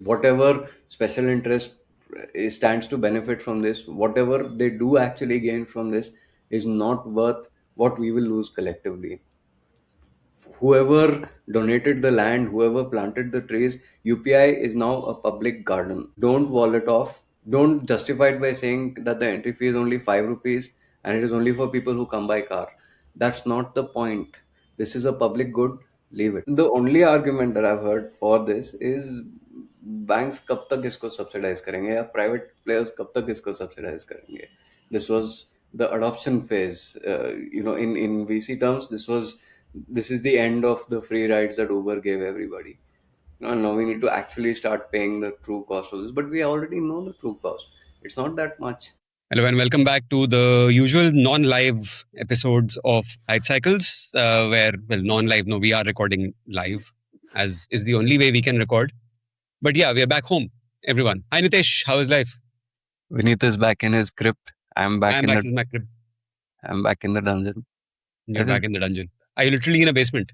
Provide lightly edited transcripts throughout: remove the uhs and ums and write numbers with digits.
Whatever special interest stands to benefit from this, whatever they do actually gain from this, is not worth what we will lose collectively. Whoever donated the land, whoever planted the trees, UPI is now a public garden. Don't wall it off. Don't justify it by saying that the entry fee is only 5 rupees and it is only for people who come by car. That's not the point. This is a public good. Leave it. The only argument that I've heard for this is banks कब तक इसको subsidize करेंगे या private players कब तक इसको subsidize करेंगे. This was the adoption phase. In VC terms, this is the end of the free rides that Uber gave everybody. Now we need to actually start paying the true cost of this, but we already know the true cost. It's not that much. Hello and welcome back to the usual non-live episodes of Life Cycles, where, non-live, no, we are recording live, as is the only way we can record. But yeah, we are back home, everyone. Hi Nitesh, how is life? Vineet is back in his crypt. I'm back in my crib. I'm back in the dungeon. You're back in the dungeon. Are you literally in a basement?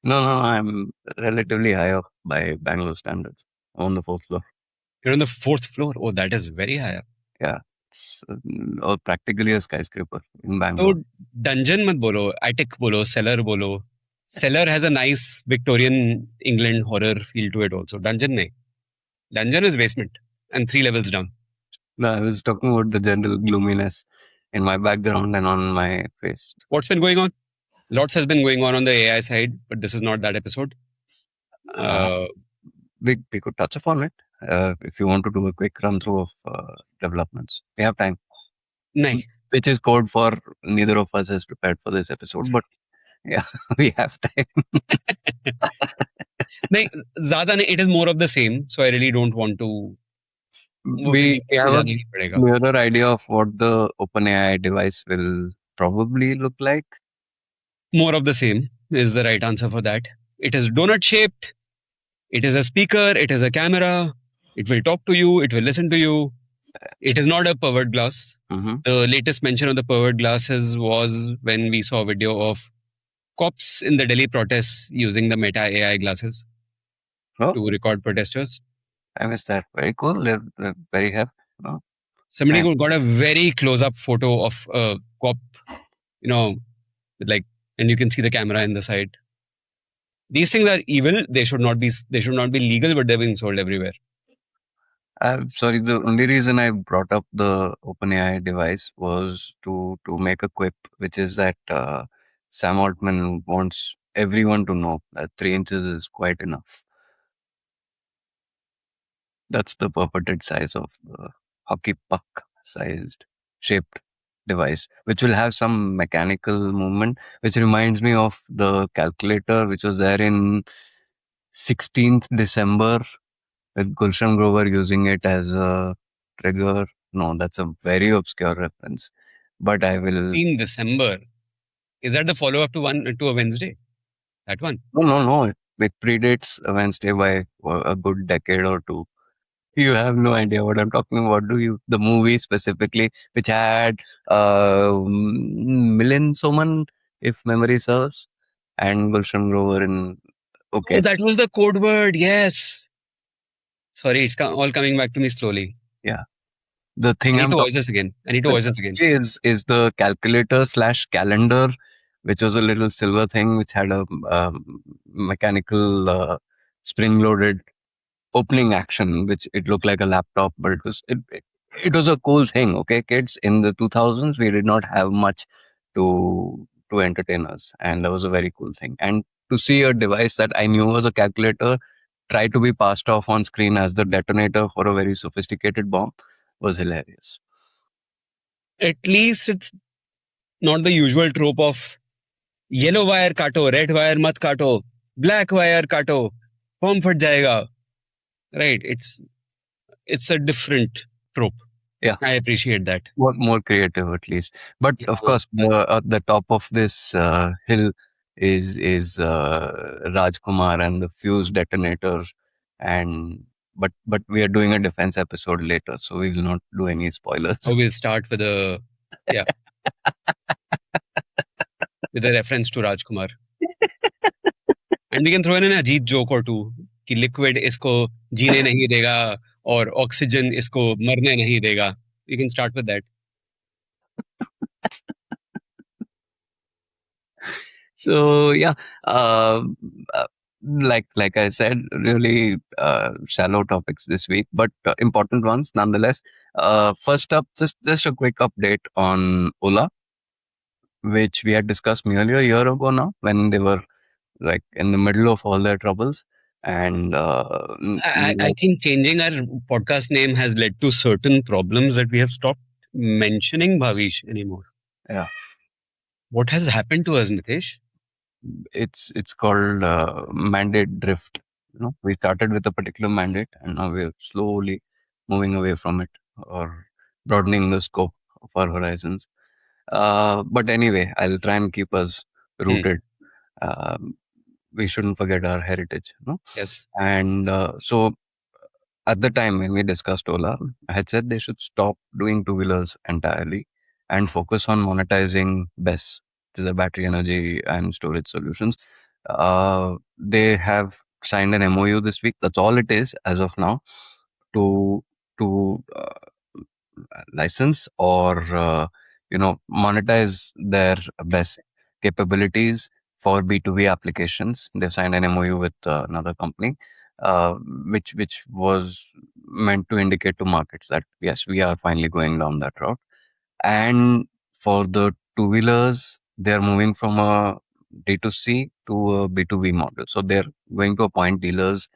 No, I'm relatively high up by Bangalore standards. On the 4th floor. You're on the 4th floor. Oh, that is very high up. Yeah, it's practically a skyscraper in Bangalore. So dungeon mat bolo, attic bolo, cellar bolo. Cellar has a nice Victorian England horror feel to it also. Dungeon nahi. Dungeon is basement and 3 levels down. No, I was talking about the general gloominess in my background and on my face. What's been going on? Lots has been going on the AI side, but this is not that episode. We could touch upon it if you want to do a quick run through of developments. We have time. Nahi. Which is code for neither of us is prepared for this episode, but yeah, we have time. It is more of the same, so I really don't want to. We have a clearer idea of what the OpenAI device will probably look like. More of the same is the right answer for that. It is donut shaped. It is a speaker. It is a camera. It will talk to you. It will listen to you. It is not a pervert glass. Mm-hmm. The latest mention of the pervert glasses was when we saw a video of cops in the Delhi protests using the Meta AI glasses to record protesters. I missed that. Very cool. They're very happy. No? Somebody got a very close-up photo of a cop, and you can see the camera in the side. These things are evil. They should not be legal, but they're being sold everywhere. Sorry, the only reason I brought up the OpenAI device was to make a quip, which is that Sam Altman wants everyone to know that 3 inches is quite enough. That's the purported size of the hockey puck sized shaped device, which will have some mechanical movement, which reminds me of the calculator which was there in 16th December with Gulshan Grover using it as a trigger. No, that's a very obscure reference. But I will. 16 December. Is that the follow-up to a Wednesday? That one? No. It predates a Wednesday by a good decade or two. You have no idea what I'm talking about, do you? The movie specifically, which had Milind Soman, if memory serves, and Gulshan Grover in. Okay. Oh, that was the code word. Yes. Sorry, it's all coming back to me slowly. Yeah. The thing I need to watch this again. Is the calculator / calendar, which was a little silver thing which had a mechanical spring-loaded opening action, which it looked like a laptop, but it was a cool thing. Okay, kids, in the 2000s, we did not have much to entertain us, and that was a very cool thing. And to see a device that I knew was a calculator try to be passed off on screen as the detonator for a very sophisticated bomb was hilarious. At least it's not the usual trope of yellow wire kato, red wire mat kato, black wire kato, bomb phat jayega. Right, it's a different trope. Yeah, I appreciate that. More creative, at least. But of course, the top of this hill is Rajkumar and the fuse detonator, but we are doing a defense episode later, so we will not do any spoilers. Oh, we'll start with with a reference to Rajkumar. And we can throw in an Ajit joke or two. कि liquid इसको जीने नहीं देगा और oxygen इसको मरने नहीं देगा. You can start with that. So yeah, uh, uh, like I said, really shallow topics this week, but important ones nonetheless. First up, just a quick update on Ola, which we had discussed nearly a year ago now, when they were like in the middle of all their troubles, and I think changing our podcast name has led to certain problems that we have stopped mentioning Bhavish anymore. yeah, What has happened to us, Nitesh? it's called mandate drift. We started with a particular mandate, and now we're slowly moving away from it, or broadening the scope of our horizons. But anyway, I'll try and keep us Hmm. rooted. Um, we shouldn't forget our heritage, Yes. And so at the time when we discussed Ola, I had said they should stop doing two wheelers entirely and focus on monetizing BESS, which is a battery energy and storage solutions. They have signed an MOU this week. That's all it is as of now, to to license or monetize their best capabilities for B2B applications. They've signed an MOU with another company, which was meant to indicate to markets that yes, we are finally going down that route. And for the two wheelers, they're moving from a D2C to a B2B model. So they're going to appoint dealers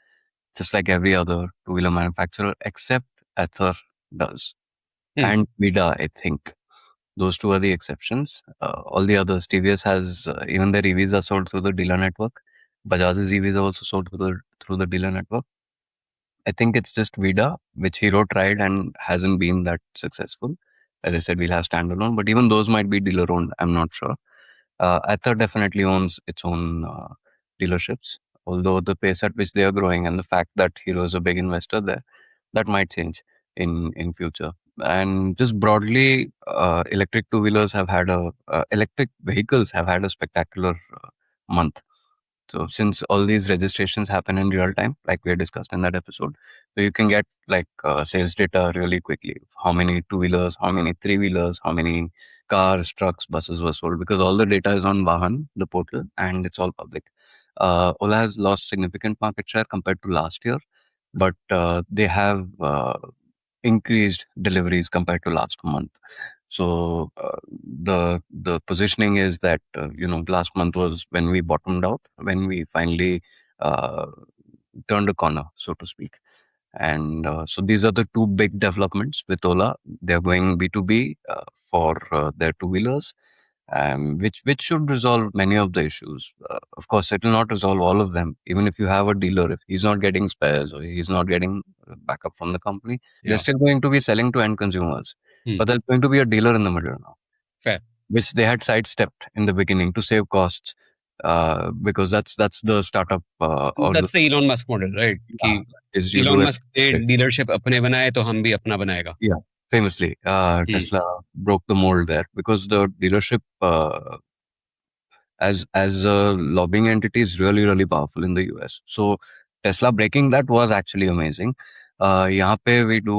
just like every other two wheeler manufacturer, except Ather does, Hmm. and Vida, I think. Those two are the exceptions. All the others, TVS has even their EVs are sold through the dealer network. Bajaj's EVs are also sold through the dealer network. I think it's just Vida, which Hero tried and hasn't been that successful. As I said, we'll have standalone, but even those might be dealer owned. I'm not sure. Ather definitely owns its own dealerships, although the pace at which they are growing and the fact that Hero is a big investor there, that might change in future. And just broadly, electric vehicles have had a spectacular month. So since all these registrations happen in real time, like we had discussed in that episode, so you can get like sales data really quickly. How many two wheelers, how many three wheelers, how many cars, trucks, buses were sold, because all the data is on Vahan, the portal, and it's all public. Ola has lost significant market share compared to last year, but they have increased deliveries compared to last month. So the positioning is that last month was when we bottomed out, when we finally uh, turned a corner, so to speak. And so these are the two big developments with Ola. They're going B2B for their two wheelers, which should resolve many of the issues. Of course, it will not resolve all of them. Even if you have a dealer, if he's not getting spares or he's not getting backup from the company, they're Yeah. still going to be selling to end consumers. Hmm. But there's going to be a dealer in the middle now, Fair. which they had sidestepped in the beginning to save costs, because that's the startup or the That's the Elon Musk model, right? कि is you do Elon it. Musk ने dealership अपने बनाए तो हम भी अपना बनाएगा. Yeah, famously, Hmm. Tesla broke the mold there because the dealership, as a lobbying entity, is really powerful in the US. So Tesla breaking that was actually amazing. यहाँ पे we do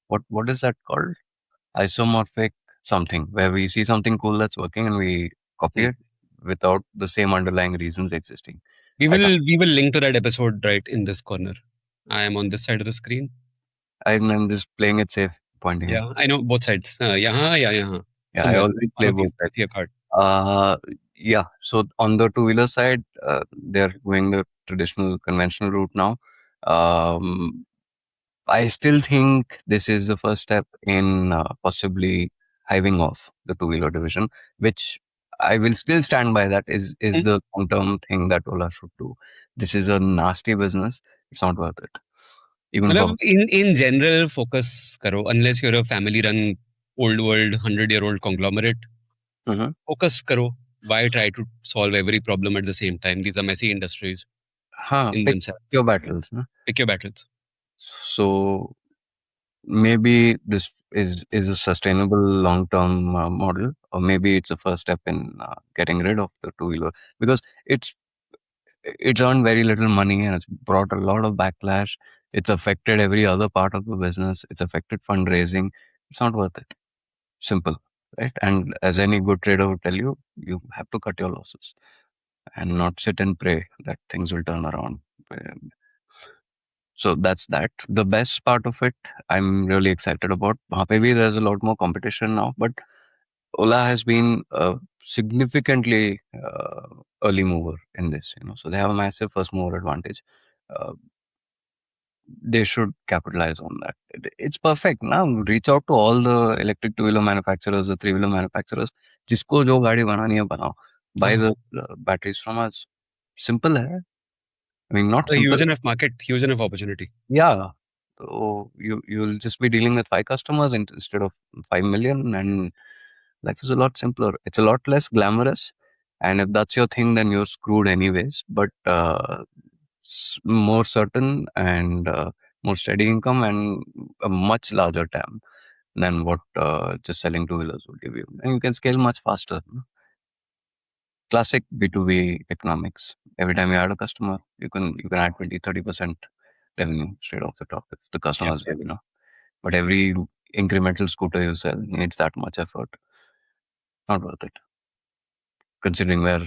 what is that called? Isomorphic something, where we see something cool that's working and we copy Hmm. it without the same underlying reasons existing. We I can't. will we will link to that episode right in this corner. I am on this side of the screen. I'm just playing it safe, pointing it. Yeah, I know both sides. यहाँ या यहाँ. Yeah, I Somewhere. always One play of both these. I sides. see a card. Uh, yeah. So on the two wheeler side, they're going the traditional conventional route now. Um, I still think this is the first step in possibly hiving off the two wheeler division, which I will still stand by. That is Hmm. the long term thing that Ola should do. This is a nasty business. It's not worth it, even for. मतलब in general focus करो unless you're a family run old world 100-year-old conglomerate. Mhm. Focus करो. Why try to solve every problem at the same time? These are messy industries Huh, in pick your themselves. battles. No? Pick your battles. So maybe this is a sustainable long term model, or maybe it's a first step in getting rid of the two wheeler, because it's it's earned very little money and it's brought a lot of backlash. It's affected every other part of the business. It's affected fundraising. It's not worth it. Simple, right? And as any good trader would tell you, you have to cut your losses and not sit and pray that things will turn around. Um, So that's that. The best part of it, I'm really excited about. Maybe there's a lot more competition now, but Ola has been a significantly early mover in this. So they have a massive first mover advantage. Uh, they should capitalize on that. It's perfect. Now reach out to all the electric two-wheeler manufacturers, the three-wheeler manufacturers. जिसको जो गाड़ी बनानी है बनाओ. Buy Uh, the batteries from us. Simple है. I mean, not a simple. huge enough market, huge enough opportunity. Yeah. So you'll just be dealing with 5 customers instead of 5 million, and life is a lot simpler. It's a lot less glamorous, and if that's your thing, then you're screwed anyways. But more certain and more steady income and a much larger TAM than what just selling two wheelers would give you, and you can scale much faster. Classic B2B economics. Every time you add a customer, you can add 20-30% revenue straight off the top if the Yep. customers but every incremental scooter you sell needs that much effort. Not worth it, considering where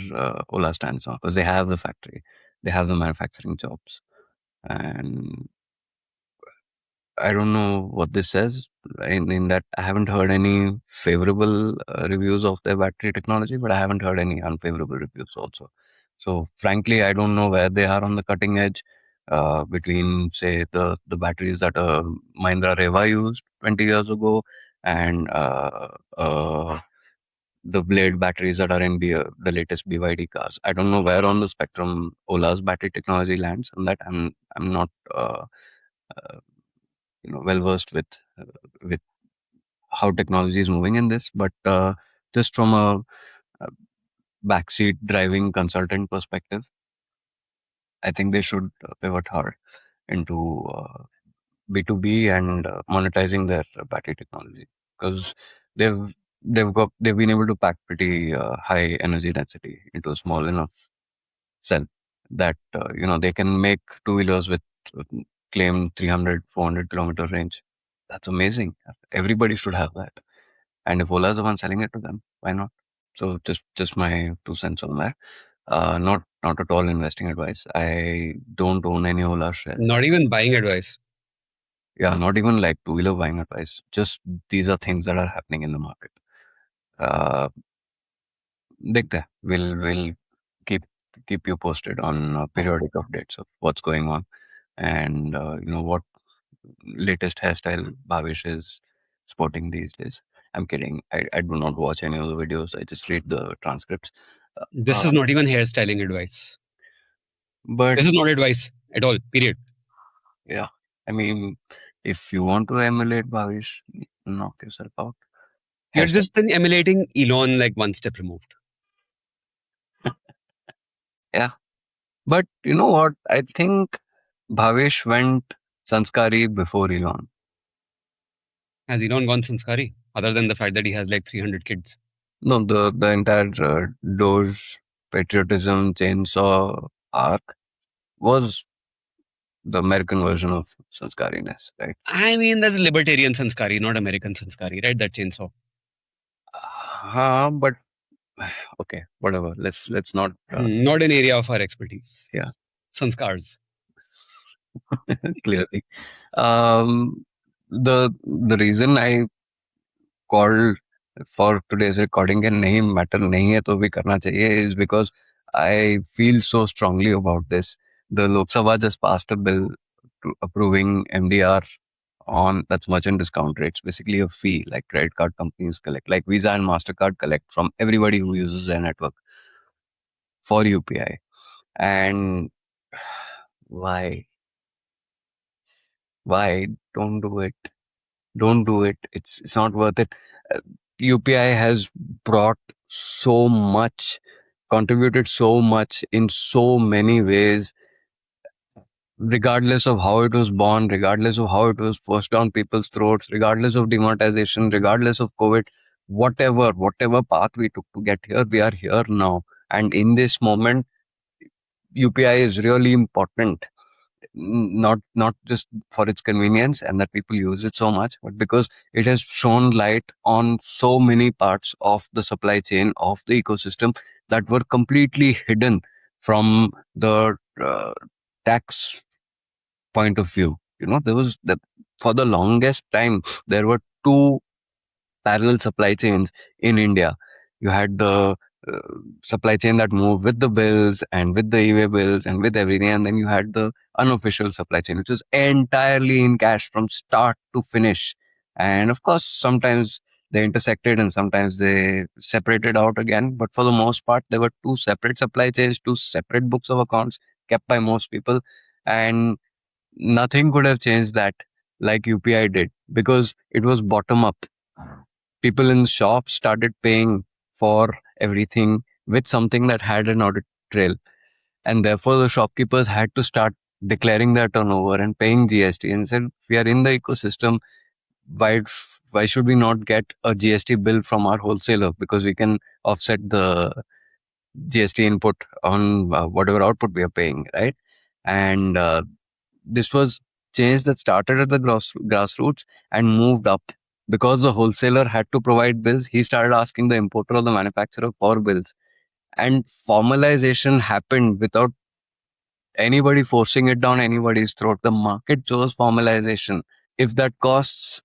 Ola stands now, because they have the factory, they have the manufacturing jobs, and I don't know what this says. In that, I haven't heard any favorable reviews of their battery technology, but I haven't heard any unfavorable reviews also. So, frankly, I don't know where they are on the cutting edge between, say, the batteries that Mahindra Reva used 20 years ago and the blade batteries that are in the latest BYD cars. I don't know where on the spectrum Ola's battery technology lands, and that I'm not. Uh, well versed with how technology is moving in this, but just from a backseat driving consultant perspective, I think they should pivot hard into B2B and monetizing their battery technology, because they've they've been able to pack pretty high energy density into a small enough cell that they can make two wheelers with uh, claim 300-400 kilometer range. That's amazing. Everybody should have that. And if Ola is the one selling it to them, why not? So just my 2 cents on that. Not at all investing advice. I don't own any Ola shares. Not even buying advice. Yeah, not even like two-wheeler buying advice. Just these are things that are happening in the market. Uh, देखते हैं. We'll keep keep you posted on periodic updates of what's going on, and what latest hairstyle Bhavish is sporting these days. I'm kidding. I do not watch any of the videos. I just read the transcripts. This Uh, is not even hairstyling advice. but This is not advice at all. Period. yeah, I mean, if you want to emulate Bhavish, knock yourself out. You're Hairstyle. just then emulating Elon like one step removed. Yeah. But you know what? I think Bhavish went Sanskari before Elon. Has Elon gone sanskari? Other than the fact that he has like 300 kids. No, the entire Doge patriotism chainsaw arc was the American version of Sanskariness, right? I mean, that's libertarian sanskari, not American sanskari, right? That chainsaw. But okay, whatever. Let's not. Not an area of our expertise. Yeah, Sanskars. clearly. The reason I called for today's recording and नहीं matter नहीं है तो भी करना चाहिए is because I feel so strongly about this. The Lok Sabha just passed a bill approving MDR on that's merchant discount rates, basically a fee like credit card companies collect, like Visa and MasterCard collect from everybody who uses their network for UPI. And why? Why? Don't do it. Don't do it. It's not worth it. UPI has brought so much, contributed so much in so many ways, regardless of how it was born, regardless of how it was forced down people's throats, regardless of demonetization, regardless of COVID, whatever path we took to get here, we are here now. And in this moment, UPI is really important, not just for its convenience and that people use it so much, but because it has shown light on so many parts of the supply chain of the ecosystem that were completely hidden from the tax point of view. There was for the longest time there were two parallel supply chains in India. You had the uh, supply chain that moved with the bills and with the e-way bills and with everything, and then you had the unofficial supply chain, which was entirely in cash from start to finish. And of course, sometimes they intersected and sometimes they separated out again. But for the most part, there were two separate supply chains, two separate books of accounts kept by most people, and nothing could have changed that like UPI did because it was bottom up. People in the shop started paying for everything with something that had an audit trail. And therefore, the shopkeepers had to start declaring their turnover and paying GST and said, we are in the ecosystem. Why, why should we not get a GST bill from our wholesaler? Because we can offset the GST input on whatever output we are paying, right? And this was change that started at the grassroots and moved up because the wholesaler had to provide bills. He started asking the importer or the manufacturer for bills, and formalization happened without anybody forcing it down anybody's throat. The market chose formalization. If that costs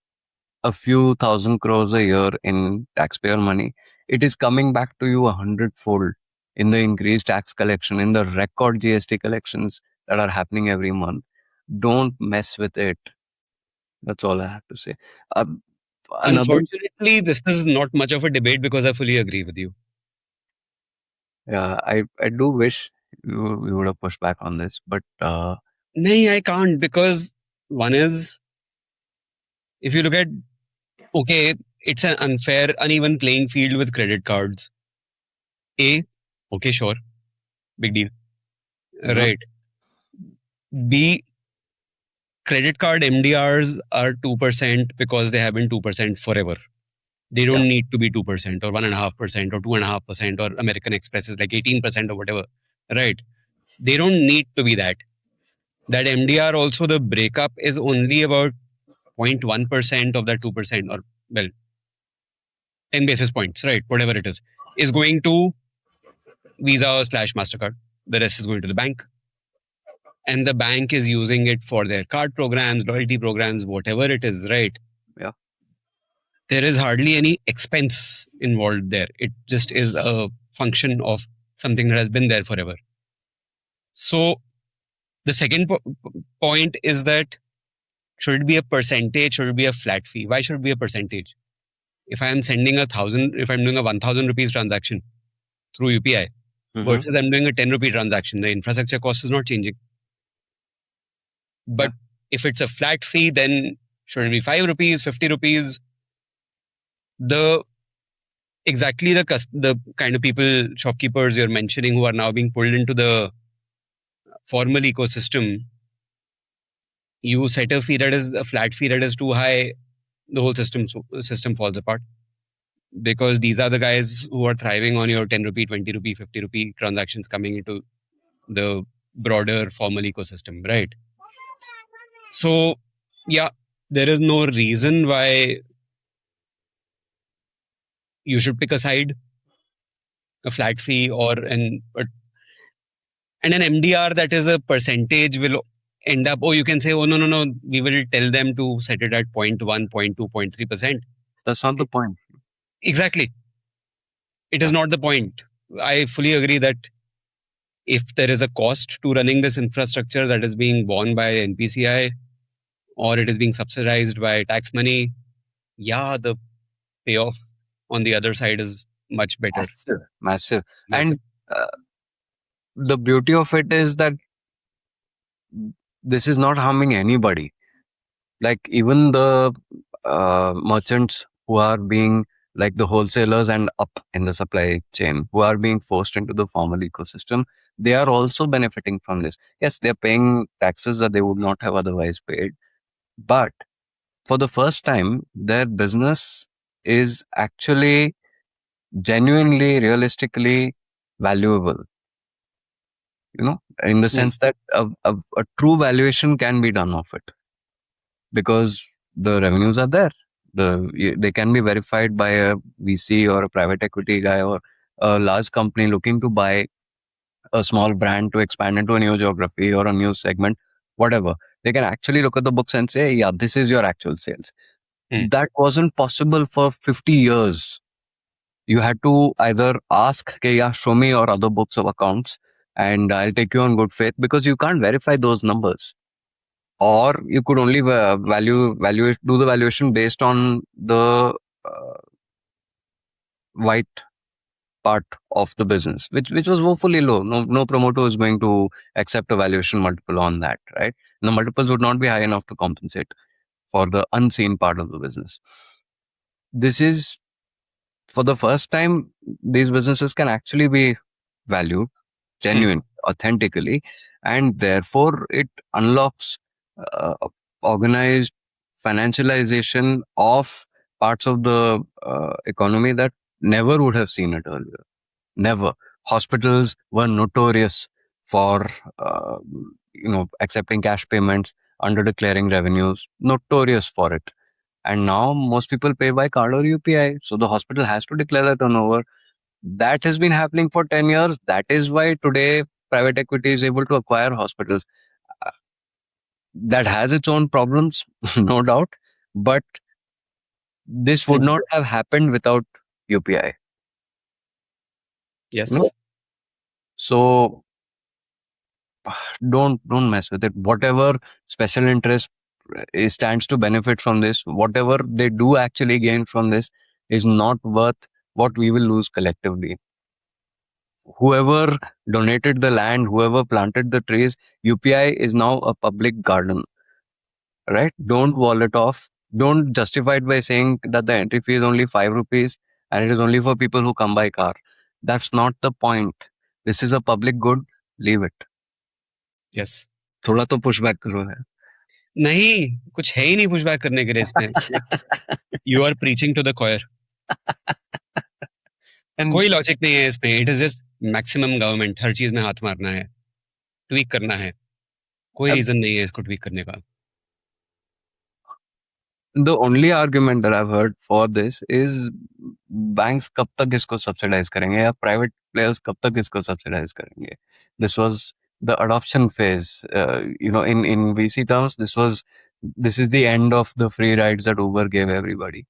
a few thousand crores a year in taxpayer money, it is coming back to you 100-fold in the increased tax collection, in the record GST collections that are happening every month. Don't mess with it. That's all I have to say. Um, Another, Unfortunately, this is not much of a debate because I fully agree with you. yeah, I do wish we would have pushed back on this, but No, I can't because one is, if you look at, okay, it's an unfair, uneven playing field with credit cards. A, okay, sure, big deal. yeah, Right. B, credit card MDRs are 2% because they have been 2% forever. They yeah, don't need to be 2% or 1.5% or 2.5% or American Express is like 18% or whatever. Right. They don't need to be that. That MDR also, the breakup is only about 0.1% of that 2%, or well, 10 basis points, right? Whatever it is going to Visa slash MasterCard. The rest is going to the bank. And the bank is using it for their card programs, loyalty programs, whatever it is, right? yeah. There is hardly any expense involved there. It just is a function of something that has been there forever. So the second point is that should it be a percentage, should it be a flat fee? Why should it be a percentage? If I am sending if I'm doing a 1,000 rupees transaction through UPI Mm-hmm. versus I'm doing a 10 rupee transaction, the infrastructure cost is not changing. Yeah. But if it's a flat fee, then should it be 5 rupees, 50 rupees? The exactly the kind of people, shopkeepers you're mentioning, who are now being pulled into the formal ecosystem, you set a fee that is a flat fee that is too high, the whole system falls apart. Because these are the guys who are thriving on your 10 rupee, 20 rupee, 50 rupee transactions coming into the broader formal ecosystem, right? So, yeah, there is no reason why you should pick a side, a flat fee or and an MDR that is a percentage will end up, oh, you can say, oh, no, no, no, we will tell them to set it at 0.1, 0.2, 0.3%. That's not the point. Exactly. It is Yeah. not the point. I fully agree that if there is a cost to running this infrastructure that is being borne by NPCI or it is being subsidized by tax money, yeah, the payoff on the other side is much better. Massive, massive. Massive. And uh, the beauty of it is that this is not harming anybody. Like even the merchants who are being like the wholesalers and up in the supply chain who are being forced into the formal ecosystem, they are also benefiting from this. Yes, they're paying taxes that they would not have otherwise paid, but for the first time, their business is actually, genuinely, realistically valuable. in the Hmm. sense that a true valuation can be done of it, because the revenues are there. They can be verified by a VC or a private equity guy or a large company looking to buy a small brand to expand into a new geography or a new segment, whatever. They can actually look at the books and say, yeah, this is your actual sales. Hmm. That wasn't possible for 50 years. You had to either ask, okay, yeah, show me your other books of accounts and I'll take you on good faith, because you can't verify those numbers. Or you could only do the valuation based on the white part of the business, which was woefully low. No promoter is going to accept a valuation multiple on that, right? The multiples would not be high enough to compensate for the unseen part of the business. This is, for the first time, these businesses can actually be valued Hmm. genuine, authentically, and therefore it unlocks uh, organized financialization of parts of the economy that never would have seen it earlier. Never. Hospitals were notorious for accepting cash payments, under declaring revenues, notorious for it. And now most people pay by card or UPI, so the hospital has to declare the turnover. That has been happening for 10 years. That is why today private equity is able to acquire hospitals. Uh, That has its own problems, no doubt, but this would not have happened without UPI. You know? Yes. So don't mess with it. Whatever special interest stands to benefit from this, whatever they do actually gain from this, is not worth what we will lose collectively. Whoever donated the land, whoever planted the trees, UPI is now a public garden, right? Don't wall it off. Don't justify it by saying that the entry fee is only 5 rupees and it is only for people who come by car. That's not the point. This is a public good. Leave it. Yes. थोड़ा तो pushback करो है. नहीं, कुछ है ही नहीं pushback करने के लिए इसमें. You are preaching to the choir. And कोई लॉजिक नहीं है इसमें. It is just maximum government. हर चीज में हाथ मारना है, ट्वीक करना है. कोई रीजन नहीं है इसको ट्वीक करने का. the only argument that I've heard for this is banks कब तक इसको subsidize करेंगे या private players कब तक इसको subsidize करेंगे. This was the adoption phase. In VC terms, this is the end of the free rides that Uber gave everybody.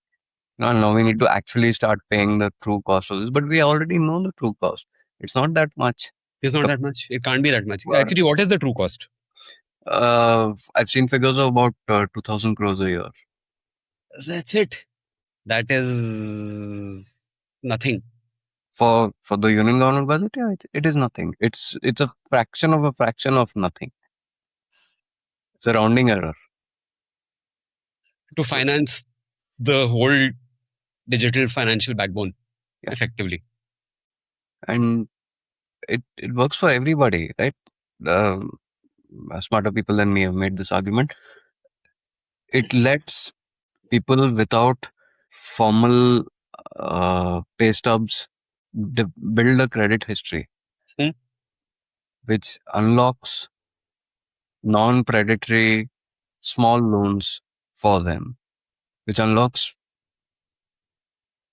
Now we need to actually start paying the true cost of this, but we already know the true cost. It's not that much. It's not that much. It can't be that much. Actually, what is the true cost? I've seen figures of about 2,000 crores a year. That's it. That is nothing. For the union government budget, yeah, it is nothing. It's a fraction of a fraction of nothing. It's a rounding error. To finance the whole digital financial backbone, Yeah. effectively. And it works for everybody, right? Smarter people than me have made this argument. It lets people without formal pay stubs build a credit history, Hmm? which unlocks non-predatory small loans for them, which unlocks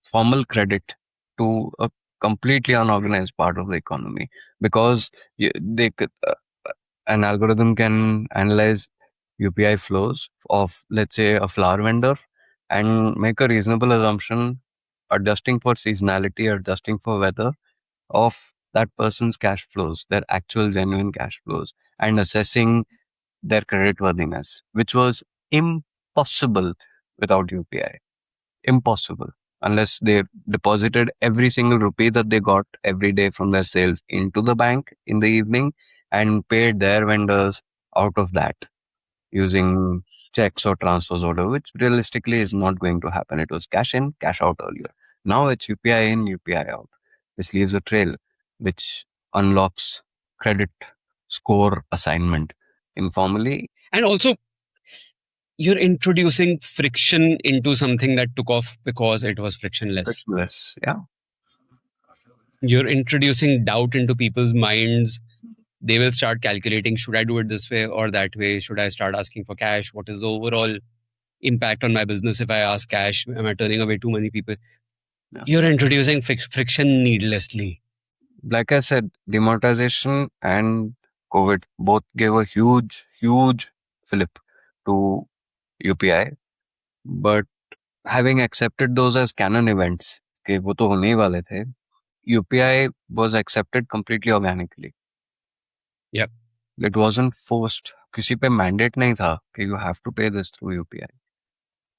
formal credit to a completely unorganized part of the economy, because they could, an algorithm can analyze UPI flows of, let's say, a flower vendor and make a reasonable assumption, adjusting for seasonality, adjusting for weather, of that person's cash flows, their actual genuine cash flows, and assessing their credit worthiness, which was impossible without UPI. Impossible. Unless they deposited every single rupee that they got every day from their sales into the bank in the evening and paid their vendors out of that using checks or transfers order, which realistically is not going to happen. It was cash in, cash out earlier. Now it's UPI in, UPI out. This leaves a trail which unlocks credit score assignment informally. And also, you're introducing friction into something that took off because it was frictionless. Frictionless. Yeah. You're introducing doubt into people's minds they will start calculating, should I do it this way or that way? Should I start asking for cash? What is the overall impact on my business if I ask cash? Am I turning away too many people? Yeah. You're introducing friction needlessly. Like I said, demonetization and COVID both gave a huge flip to UPI. But having accepted those as canon events, कि वो तो होने ही वाले थे, UPI was accepted completely organically. Yep. It wasn't forced. किसी पे mandate नहीं था कि you have to pay this through UPI.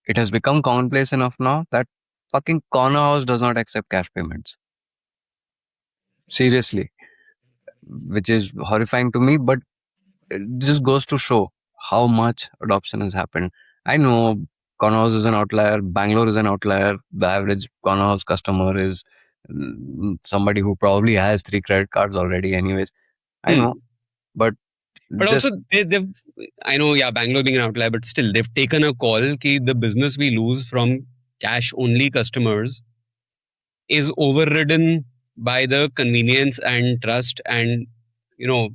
It has become commonplace enough now that fucking corner house does not accept cash payments. Seriously, which is horrifying to me, but it just goes to show how much adoption has happened. I know corner house is an outlier. Bangalore is an outlier. The average corner house customer is somebody who probably has 3 credit cards already anyways. I know, Hmm. but But also, just they've, I know, yeah, Bangalore being an outlier, but still, they've taken a call ki the business we lose from cash only customers is overridden by the convenience and trust and, you know,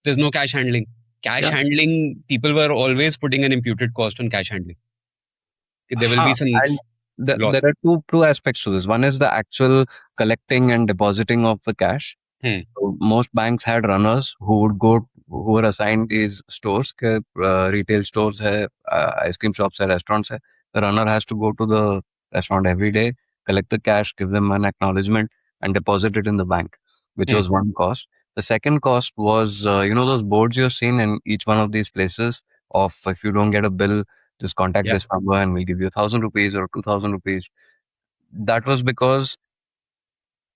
there's no cash handling. Cash yeah. handling, people were always putting an imputed cost on cash handling. There will Huh. be some And loss. there are two aspects to this. One is the actual collecting and depositing of the cash. Hmm. So most banks had runners who would go, who were assigned these stores, के, retail stores hai, ice cream shops hai, restaurants hai. The runner has to go to the restaurant every day, collect the cash, give them an acknowledgement, and deposit it in the bank, which Hmm. was one cost. The second cost was, those boards you've seen in each one of these places of if you don't get a bill, just contact Yeah. this number and we'll give you 1,000 rupees or 2,000 rupees. That was because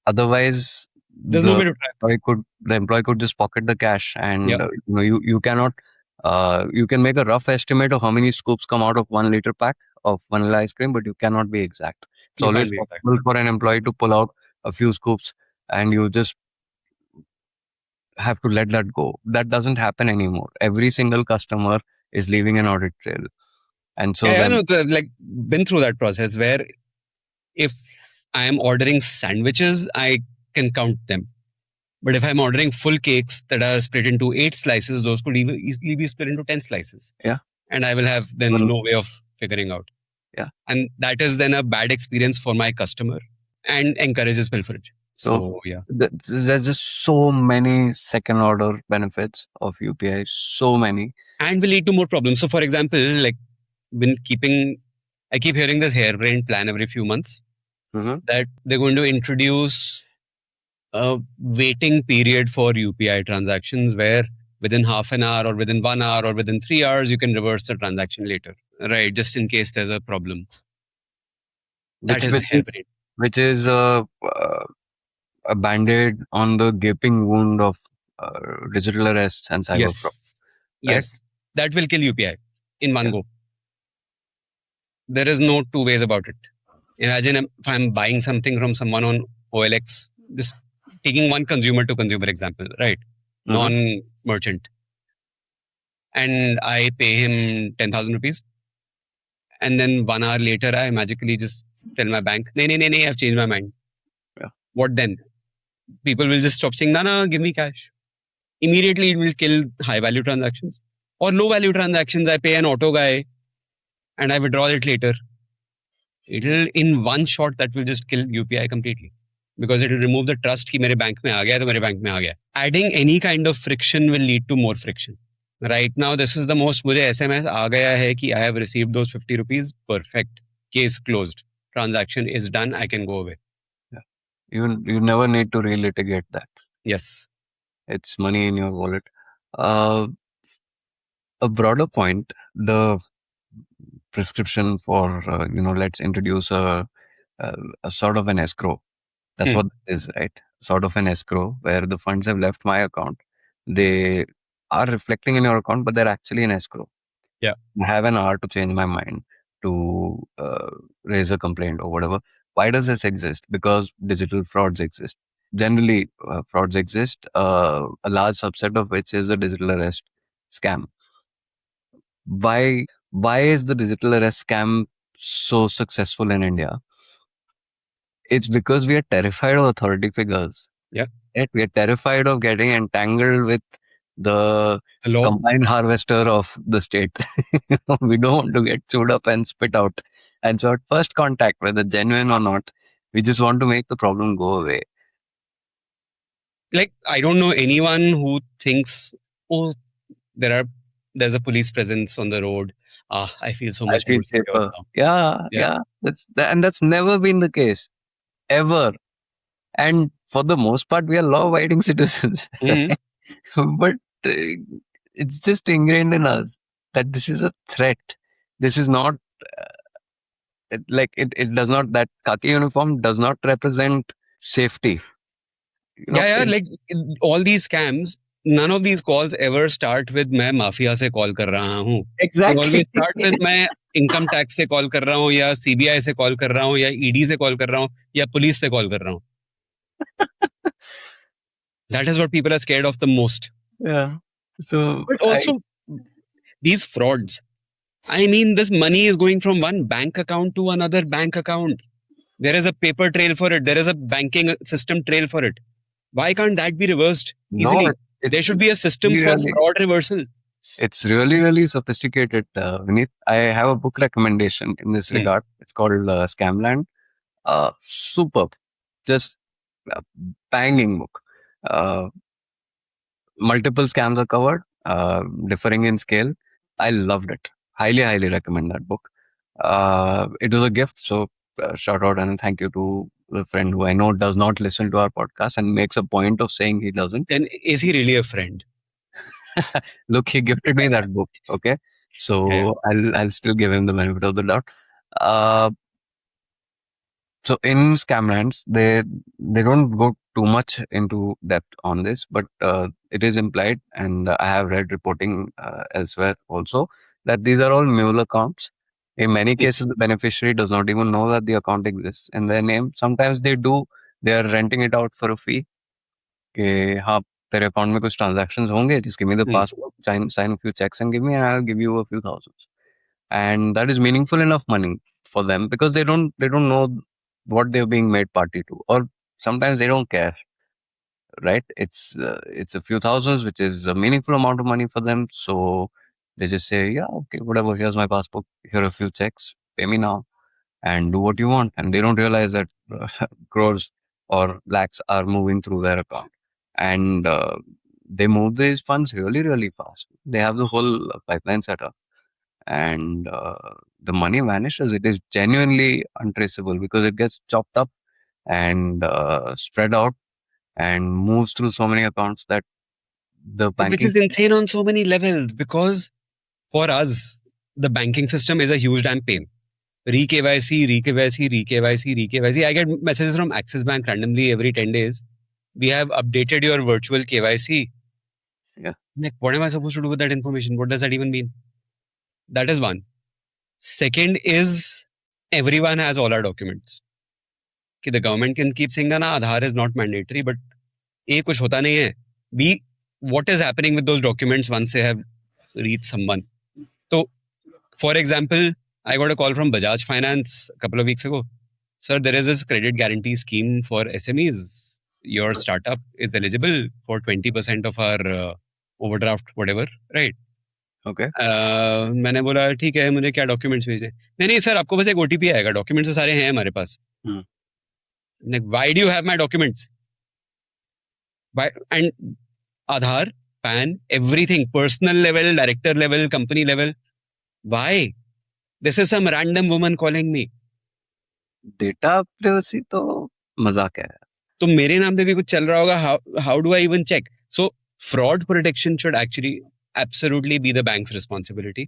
otherwise, There's no the way to track. the employee could just pocket the cash, Yeah. and you cannot. You can make a rough estimate of how many scoops come out of 1 liter pack of vanilla ice cream, but you cannot be exact. It's You can't always be exact. possible for an employee to pull out a few scoops, and you just have to let that go. That doesn't happen anymore. Every single customer is leaving an audit trail, and so Yeah, yeah, when no, like been through that process where if I am ordering sandwiches, I can count them. But if I'm ordering full cakes that are split into 8 slices, those could even easily be split into 10 slices. yeah, And I will have then well, no way of figuring out. yeah. And that is then a bad experience for my customer and encourages pilferage. So So, yeah. there's just so many second order benefits of UPI. So many. And will lead to more problems. So, for example, like I keep hearing this harebrained plan every few months Mm-hmm. that they're going to introduce a waiting period for UPI transactions where within half an hour or within 1 hour or within 3 hours, you can reverse the transaction later, right? Just in case there's a problem. That Which is which is harebrained. which is a band-aid on the gaping wound of digital arrests and cyber fraud, Yes. right? Yes. That will kill UPI in one Yeah. go. There is no two ways about it. Imagine if I'm buying something from someone on OLX, just taking one consumer to consumer example, right? Mm-hmm. Non merchant. And I pay him 10,000 rupees. And then 1 hour later, I magically just tell my bank, nay, I've changed my mind. Yeah. What then? People will just stop saying, no, give me cash. Immediately, it will kill high value transactions. Or low value transactions, I pay an auto guy and I withdraw it later. It'll, in one shot, that will just kill UPI completely. Because it will remove the trust कि मेरे bank में आ गया तो मेरे bank में आ गया. Adding any kind of friction will lead to more friction. Right now, this is the most, मुझे SMS आ गया है कि I have received those 50 rupees. Perfect. Case closed. Transaction is done. I can go away. Yeah. You never need to relitigate that. Yes. It's money in your wallet. Uh, a broader point, the prescription for let's introduce a sort of an escrow. That's Hmm. what it is, right? Sort of an escrow where the funds have left my account. They are reflecting in your account, but they're actually in escrow. Yeah. I have an hour to change my mind, to raise a complaint or whatever. Why does this exist? Because digital frauds exist. Generally, frauds exist. A large subset of which is a digital arrest scam. Why is the digital arrest scam so successful in India? It's because we are terrified of authority figures. Yeah. Yet we are terrified of getting entangled with the The law. combined harvester of the state. We don't want to get chewed up and spit out. And so, at first contact, whether genuine or not, we just want to make the problem go away. Like, I don't know anyone who thinks, oh, there's a police presence on the road. I feel so I much feel more secure safer. now. Yeah, Yeah. yeah. And that's never been the case ever. And for the most part, we are law-abiding citizens. Mhm. But it's just ingrained in us that this is a threat. This is not it does not, that khaki uniform does not represent safety. Yeah, like all these scams, none of these calls ever start with मैं mafia से call कर रहा हूँ. They always Exactly. start with मैं income tax से call कर रहा हूँ या सीबीआई से कॉल कर रहा हूँ या ईडी से कॉल कर रहा हूँ या पुलिस से कॉल कर रहा हूँ. That is what people are scared of the most. Yeah. So But also these frauds. I mean, this money is going from one bank account to another bank account. There is a paper trail for it. There is a banking system trail for it. Why can't that be reversed no, easily? There should be a system for really, fraud reversal. it's really, really sophisticated. Vineet, I have a book recommendation in this Hmm. regard. It's called Scamland. Superb, just a banging book. Uh, Multiple scams are covered, differing in scale. I loved it. Highly, highly recommend that book. It was a gift, so shout out and thank you to the friend who I know does not listen to our podcast and makes a point of saying he doesn't. Then is he really a friend? Look, he gifted me that book. Okay, Yeah. so I'll still give him the benefit of the doubt. Uh, So in Scamlands, they don't go too much into depth on this, but it is implied, and I have read reporting elsewhere also, that these are all mule accounts. In many Hmm. cases, the beneficiary does not even know that the account exists in their name. Sometimes they do. They are renting it out for a fee. कि हाँ तेरे account में कुछ transactions होंगे, just give me the Hmm. passbook, sign a few checks and give me, and I'll give you a few thousands. And that is meaningful enough money for them because they don't know what they're being made party to, or sometimes they don't care, right? It's a few thousands, which is a meaningful amount of money for them, so they just say, yeah, okay, whatever, here's my passbook, here are a few checks, pay me now and do what you want. And they don't realize that crores or lakhs are moving through their account, and they move these funds really, really fast. They have the whole pipeline set up, and the money vanishes. It is genuinely untraceable because it gets chopped up and spread out and moves through so many accounts that the Which banking. is insane on so many levels because for us, the banking system is a huge damn pain. Re-KYC, re-KYC, re-KYC, re-KYC. I get messages from Axis Bank randomly every 10 days. We have updated your virtual KYC. Yeah. Like, what am I supposed to do with that information? What does that even mean? That is one. Second is everyone has all our documents. The government can keep saying that Aadhaar is not mandatory, but A kuch hota nahi hai. B, what is happening with those documents once they have reached someone? So, for example, I got a call from Bajaj Finance a couple of weeks ago. Sir, there is this credit guarantee scheme for SMEs. Your startup is eligible for 20% of our overdraft, whatever, right? Okay. मैंने बोला ठीक है मुझे क्या documents भेजे नहीं नहीं sir आपको बस एक ओटीपी आएगा डॉक्यूमेंट्स तो सारे हैं हमारे पास Hmm. Why do you have my documents and Aadhaar PAN everything personal level director level company level why this is some random woman calling me data privacy तो मजाक है. तो मेरे नाम पे भी कुछ चल रहा होगा how do I even check so fraud protection should actually absolutely be the bank's responsibility.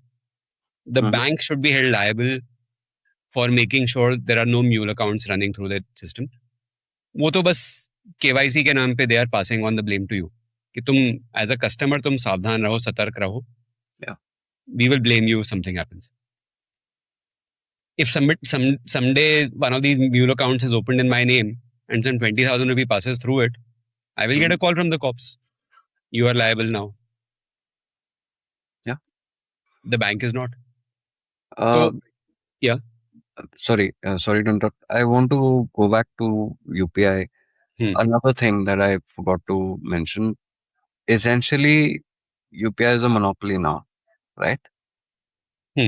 The Mhm. bank should be held liable for making sure there are no mule accounts running through the system. वो तो बस KYC के नाम पे they are passing on the blame to you कि तुम as a customer तुम सावधान रहो सतर्क रहो Yeah. We will blame you if something happens. If someday one of these mule accounts is opened in my name and some 20,000 rupee passes through it, I will get Mhm. a call from the cops. You are liable now. Yeah. The bank is not. Uh, So, yeah. sorry to interrupt. I want to go back to UPI. Hmm. Another thing that I forgot to mention, essentially, UPI is a monopoly now, right? Hmm.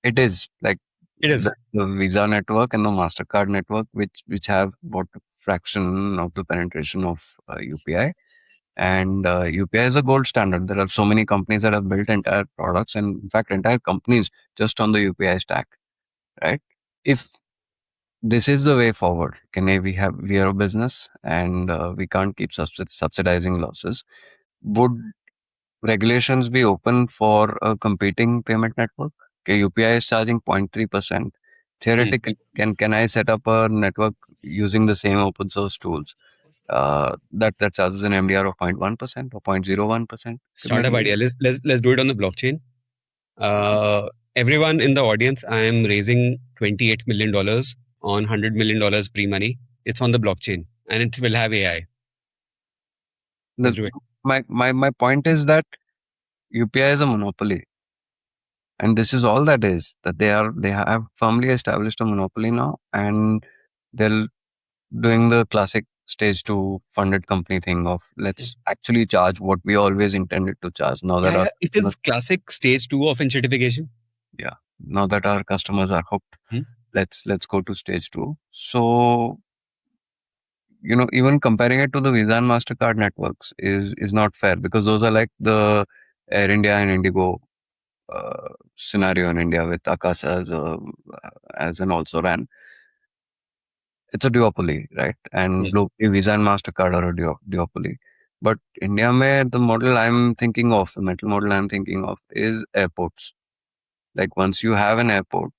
It is like It is. the Visa network and the Mastercard network, which have what fraction of the penetration of UPI. And UPI is a gold standard. There are so many companies that have built entire products, and in fact, entire companies just on the UPI stack, right? If this is the way forward, can we are a business and we can't keep subsidizing losses. Would regulations be open for a competing payment network? Okay, UPI is charging 0.3%. Hmm. Theoretically, can I set up a network using the same open source tools that charges an MDR of 0.1% or 0.01%? Can I Startup do it? idea. Let's do it on the blockchain. Everyone in the audience, I am raising $28 million on $100 million pre-money. It's on the blockchain and it will have AI. Let's The, do it. my point is that UPI is a monopoly, and this is all that is, that they have firmly established a monopoly now, and they're doing the classic stage two funded company thing of let's actually charge what we always intended to charge now that Yeah, our yeah. It customers, is classic stage two of enshittification. yeah, now that our customers are hooked, Hmm? let's go to stage two. So even comparing it to the Visa and Mastercard networks is not fair, because those are like the Air India and Indigo scenario in India with Akas as an also ran. It's a duopoly, right? And Hmm. globally, Visa and Mastercard are a duopoly. But India mein, the model I'm thinking of, the mental model I'm thinking of is airports. Like once you have an airport,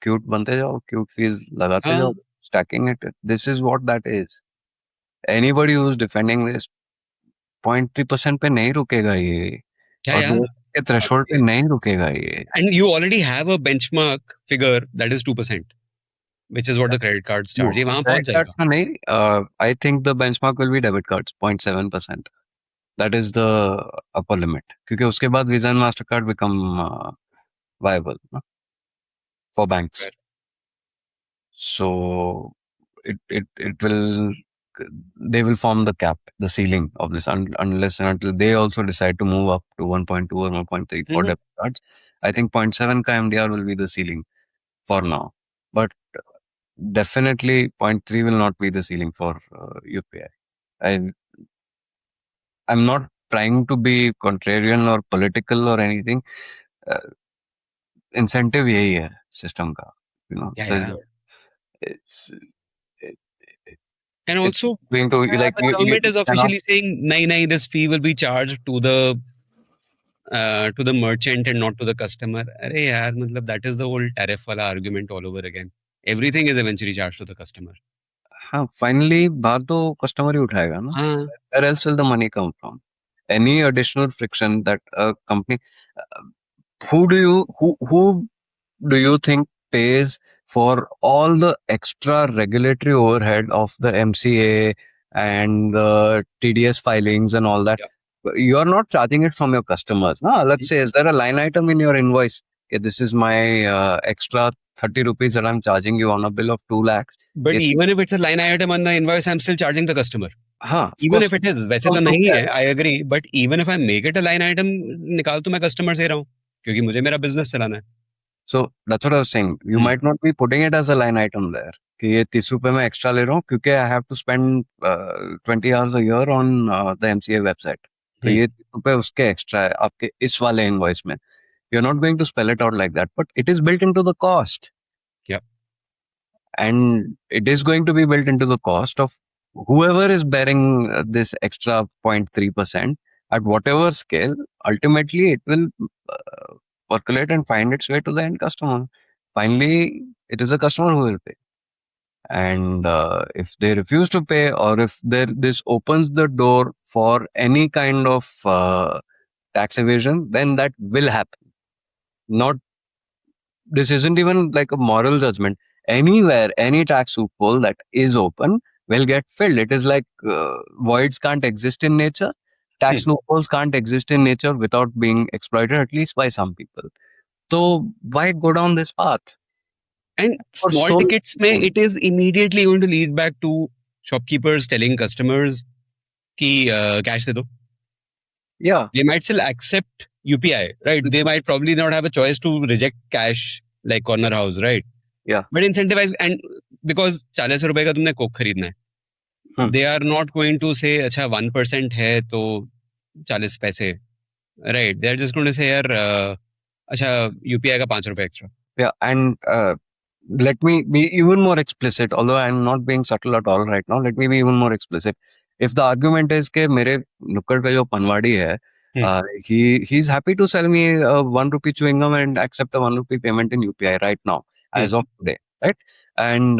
cute bante jao, cute fees lagate हाँ, jao, stacking it. This is what that is. Anybody who's defending this 0.3% पे नहीं रुकेगा ये, क्या और यार? के threshold पे नहीं रुकेगा ये. And you already have a benchmark figure that is 2%, which is what the credit cards charge. No, ये वहां credit पहुंच cards जाएगा. का नहीं. I think the benchmark will be debit cards, 0.7%. That is the upper limit. क्योंकि उसके बाद Visa and Mastercard become viable for banks. Right. So it will, they will form the cap, the ceiling of this, unless and until they also decide to move up to 1.2 or 1.3 for Mhm. debit cards. I think 0.7 ka MDR will be the ceiling for now. But definitely 0.3 will not be the ceiling for UPI. I'm not trying to be contrarian or political or anything. Uh, Incentive यही है system का. Yeah, There's, yeah. it's it, And it's also, going to, like, the you government is cannot. officially saying, nahi, nahi, this fee will be charged to the merchant and not to the customer. अरे यार, मतलब that is the whole tariff वाला argument all over again. Everything is eventually charged to the customer. हाँ, finally बाहर तो customer ही उठाएगा ना. हाँ, Where else will the money come from? Any additional friction that a company, uh, who do you think pays for all the extra regulatory overhead of the MCA and the TDS filings and all that? yeah. You are not charging it from your customers. No, let's say, is there a line item in your invoice? Okay, this is my extra 30 rupees that I'm charging you on a bill of 2 lakhs. But ये even if it's a line item on the invoice, I'm still charging the customer. हाँ, of Even course. if it is, वैसे तो Also, नहीं है, I agree. But even if I make it a line item, निकाल तो मैं customer से रहा हूँ, क्योंकि मुझे मेरा business चलाना है. so that's what I was saying. You Hmm. might not be putting it as a line item there. कि ये 30 रुपए मैं extra ले रहा हूँ क्योंकि I have to spend 20 hours a year on the MCA website. तो Hmm. ये 30 रुपए उसके extra है आपके इस वाले invoice में. You're not going to spell it out like that, but it is built into the cost. Yeah. And it is going to be built into the cost of whoever is bearing this extra 0.3% at whatever scale. Ultimately, it will percolate and find its way to the end customer. Finally, it is the customer who will pay. And if they refuse to pay, or if this opens the door for any kind of tax evasion, then that will happen. Not, this isn't even like a moral judgment. Anywhere, any tax loophole that is open will get filled. It is like voids can't exist in nature. Hmm. Tax loopholes can't exist in nature without being exploited, at least by some people. So why go down this path And for small so tickets, may long? it is immediately going to lead back to shopkeepers telling customers कि cash दे दो. Yeah, They might still accept UPI, right? They might probably not have a choice to reject cash like corner house, right? yeah. But incentivize, and because 40 रुपए का तुमने Coke खरीदना है, Hmm. they are not going to say अच्छा 1% है तो 40 पैसे, right? They are just going to say यार अच्छा UPI का 5 रुपए extra. Yeah, and let me be even more explicit, although I'm not being subtle at all right now. Let me be even more explicit. If the argument is कि मेरे नुक्कड़ पे जो पनवाड़ी है, he's happy to sell me a 1 rupee chewing gum and accept a 1 rupee payment in UPI right now, Hmm. as of today, right? And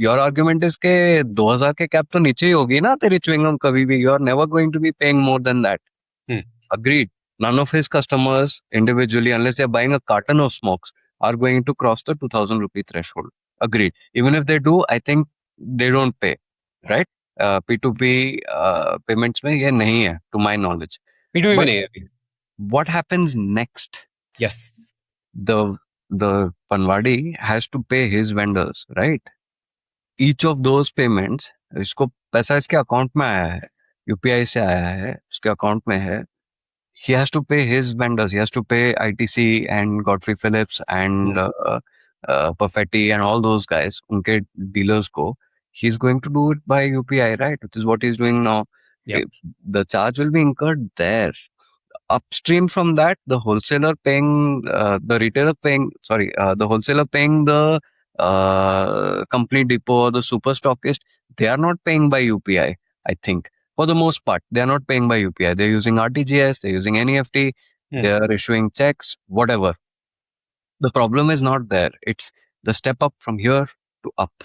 your argument is कि 2000 के cap तो नीचे ही होगी ना तेरी chewing gum कभी भी. You are never going to be paying more than that. Hmm. Agreed. None of his customers individually, unless they're buying a carton of smokes, are going to cross the 2000 rupee threshold. Agreed. Even if they do, I think they don't pay, right? P2P payments में ये नहीं है, to my knowledge. P2P में But नहीं है अभी. what happens next? Yes. The the Panwadi has to pay his vendors, right? Each of those payments, इसको पैसा इसके अकाउंट में आया है, यूपीआई से आया है, उसके अकाउंट में है. He has to pay his vendors. He has to pay ITC and Godfrey Phillips and Perfetti and all those guys, unke dealers ko. He's going to do it by UPI, right? Which is what he's doing now. Yep. The charge will be incurred there. Upstream from that, the wholesaler paying, the wholesaler paying the company depot or the super stockist, they are not paying by UPI, I think. For the most part, they are not paying by UPI. They're using RTGS, they're using NEFT, Hmm. they are issuing checks, whatever. The problem is not there. It's the step up from here to up.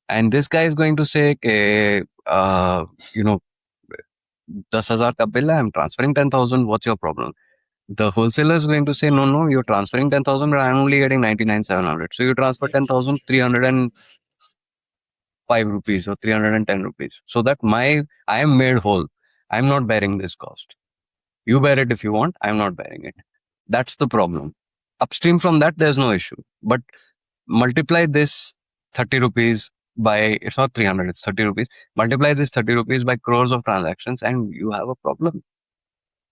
And this guy is going to say, you know, 10,000 ka bill, I'm transferring 10,000. What's your problem? The wholesaler is going to say, no, you're transferring 10,000, but I'm only getting 99,700. So you transfer 10,305 rupees or 310 rupees. So that I am made whole. I'm not bearing this cost. You bear it if you want. I'm not bearing it. That's the problem. Upstream from that, there's no issue. But multiply this 30 rupees by, it's not 300, it's 30 rupees. Multiply this 30 rupees by crores of transactions and you have a problem.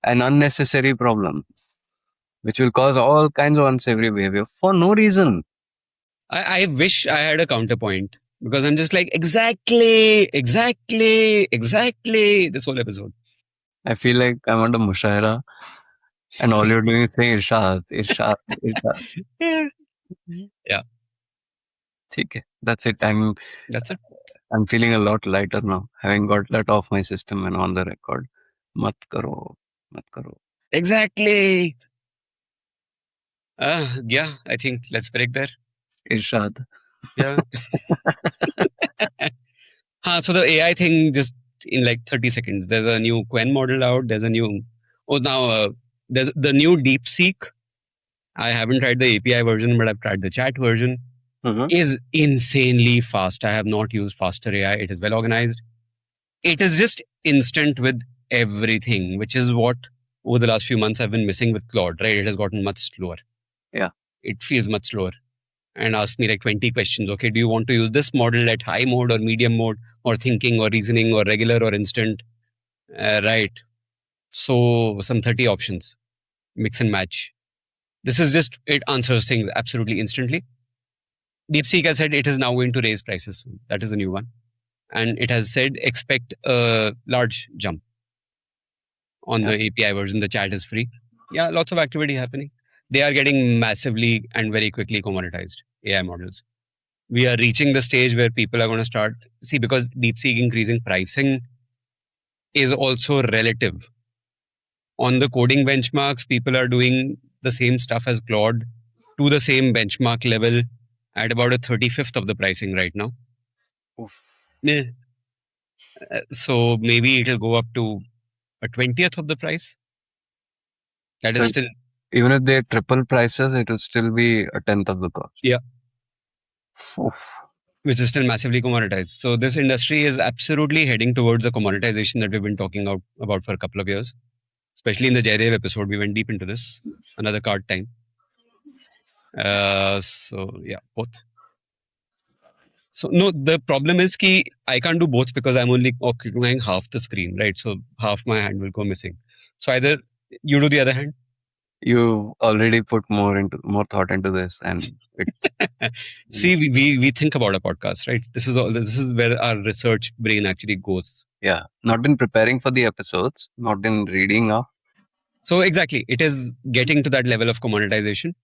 An unnecessary problem, which will cause all kinds of unsavory behavior for no reason. I wish I had a counterpoint because I'm just like exactly this whole episode. I feel like I'm under Mushaira and all you're doing is saying Irshad, Irshad, Irshad. Yeah. Yeah, Okay, that's it. that's it. I'm feeling a lot lighter now, having got that off my system and on the record. Mat karo, mat karo. Exactly. Yeah, I think let's break there. Irshad. Yeah. So the AI thing, just in like 30 seconds, there's a new Quen model out. There's a new, there's the new DeepSeek. I haven't tried the API version, but I've tried the chat version. Mm-hmm. Is insanely fast. I have not used faster AI. It is well organized. It is just instant with everything, which is what over the last few months I've been missing with Claude, right? It has gotten much slower. Yeah. It feels much slower and asks me like 20 questions. Okay, do you want to use this model at high mode or medium mode or thinking or reasoning or regular or instant? Right. So some 30 options, mix and match. This is just, it answers things absolutely instantly. DeepSeek has said it is now going to raise prices soon. That is a new one. And it has said expect a large jump on the API version. The chat is free. Yeah, lots of activity happening. They are getting massively and very quickly commoditized, AI models. We are reaching the stage where people are going to start, see, because DeepSeek increasing pricing is also relative. On the coding benchmarks, people are doing the same stuff as Claude to the same benchmark level at about a 35th of the pricing right now. Oof. Yeah. So maybe it'll go up to a 20th of the price. That is So still, even if they triple prices, it will still be a tenth of the cost. yeah, Oof. which is still massively commoditized. So this industry is absolutely heading towards the commoditization that we've been talking about for a couple of years. Especially in the Jaidev episode, we went deep into this. Another card time. So yeah, both. So no, the problem is ki I can't do both because I'm only occupying half the screen, right? So half my hand will go missing. So either you do the other hand. You already put more thought into this, and it's See, we think about a podcast, right? This is all. This is where our research brain actually goes. yeah, not in preparing for the episodes, not in reading up. So exactly, it is getting to that level of commoditization.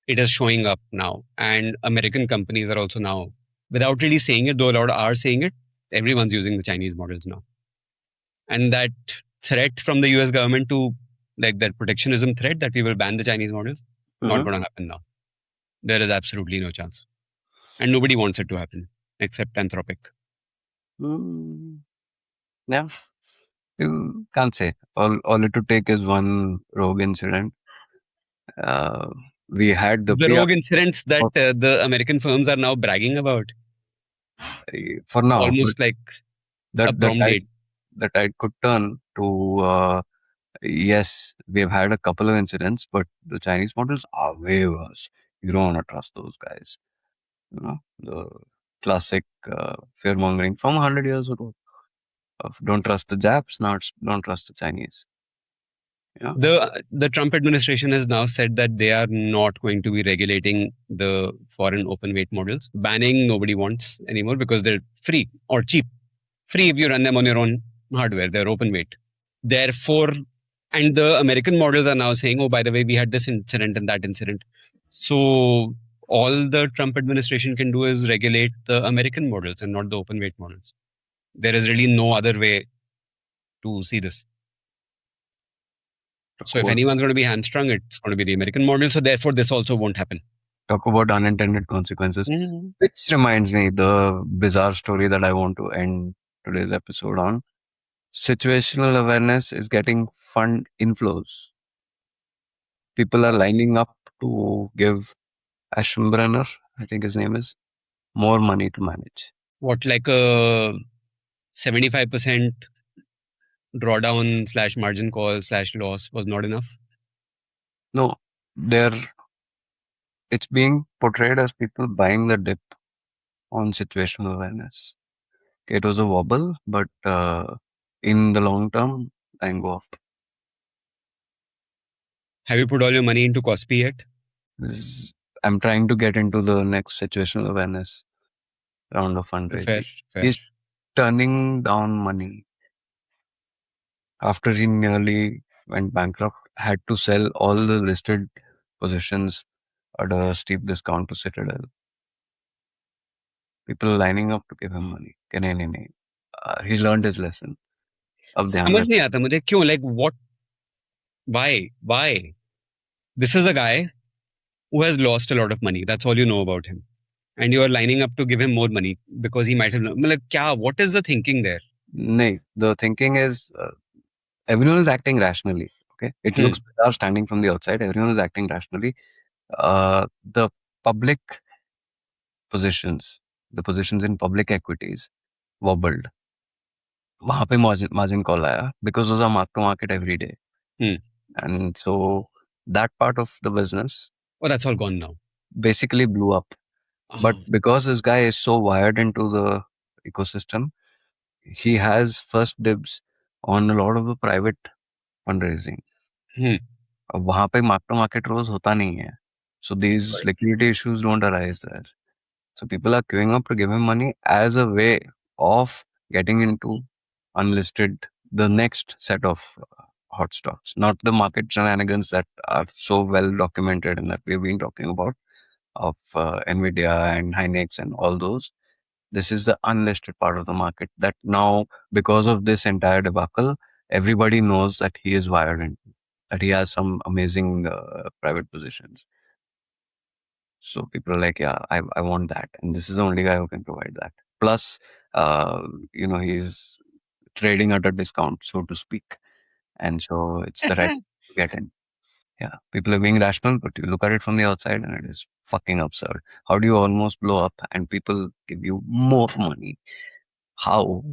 It is showing up now, and American companies are also now, without really saying it, though a lot are saying it. Everyone's using the Chinese models now, and that threat from the US government to like that protectionism threat that we will ban the Chinese models, not Mhm. going to happen now. There is absolutely no chance, and nobody wants it to happen except Anthropic. Mm, yeah, you can't say. All it to take is one rogue incident. Uh, we had the The PR rogue incidents that the American firms are now bragging about, for now, but almost like that a the prom tide date. the tide could turn to yes, we've had a couple of incidents, but the Chinese models are way worse. You don't want to trust those guys. You know, the classic fear mongering from 100 years ago of don't trust the Japs, not don't trust the Chinese. Yeah. The Trump administration has now said that they are not going to be regulating the foreign open weight models. Banning nobody wants anymore because they're free or cheap. Free if you run them on your own hardware. They're open weight. Therefore, and the American models are now saying, oh, by the way, we had this incident and that incident. So all the Trump administration can do is regulate the American models and not the open weight models. There is really no other way to see this. So if anyone's going to be hamstrung, it's going to be the American model. So therefore, this also won't happen. Talk about unintended consequences. Mhm. Which reminds me the bizarre story that I want to end today's episode on. Situational awareness is getting fund inflows. People are lining up to give Ashwinbrenner, I think his name is, more money to manage. What, like a 75% drawdown slash margin call slash loss was not enough? No, they're it's being portrayed as people buying the dip on situational awareness. It was a wobble, but in the long term, line go up. Have you put all your money into Cospi yet? This, I'm trying to get into the next situational awareness round of Fair, fundraising. fair. He's turning down money after he nearly went bankrupt, had to sell all the listed positions at a steep discount to Citadel. People lining up to give him money. नहीं, नहीं, नहीं. He's learned his lesson. अब ध्यान समझ रख. नहीं आता मुझे क्यों, like what, why? This is a guy who has lost a lot of money. That's all you know about him. And you are lining up to give him more money because he might have, like, kya, what is the thinking there? नहीं, the thinking is everyone is acting rationally. Okay, it looks bizarre standing from the outside. Everyone is acting rationally. The public positions, the positions in public equities, wobbled. वहाँ पे margin call आया because those are mark to market every day, and so that part of the business Oh, that's all gone now. basically blew up. But because this guy is so wired into the ecosystem, he has first dibs on a lot of the private fundraising. अब वहाँ पे mark to market रोज होता नहीं है. So these liquidity issues don't arise there. So people are queuing up to give him money as a way of getting into unlisted, the next set of hot stocks, not the market shenanigans that are so well documented and that we've been talking about of Nvidia and Hynix and all those. This is the unlisted part of the market that now, because of this entire debacle, everybody knows that he is wired in, that he has some amazing private positions. So people are like, yeah, I want that. And this is the only guy who can provide that. Plus, he's trading at a discount, so to speak. And so it's the right to get in. Yeah. People are being rational, but you look at it from the outside and it is fucking absurd. How do you almost blow up and people give you more money? How?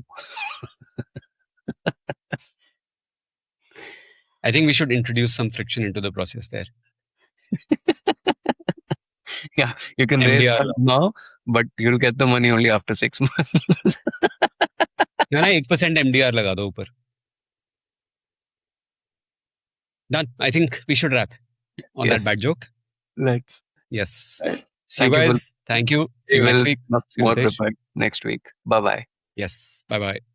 I think we should introduce some friction into the process there. Yeah, you can raise MDR. funds now, but you'll get the money only after 6 months. ना 1% MDR लगा दो ऊपर. Done. I think we should wrap on that Yes, bad joke. let's. Yes. Right. See you Thank you, Gul. guys. Thank you. See We you next will week. much See you, more Ritesh. prepared next week. Bye bye. Yes. Bye bye.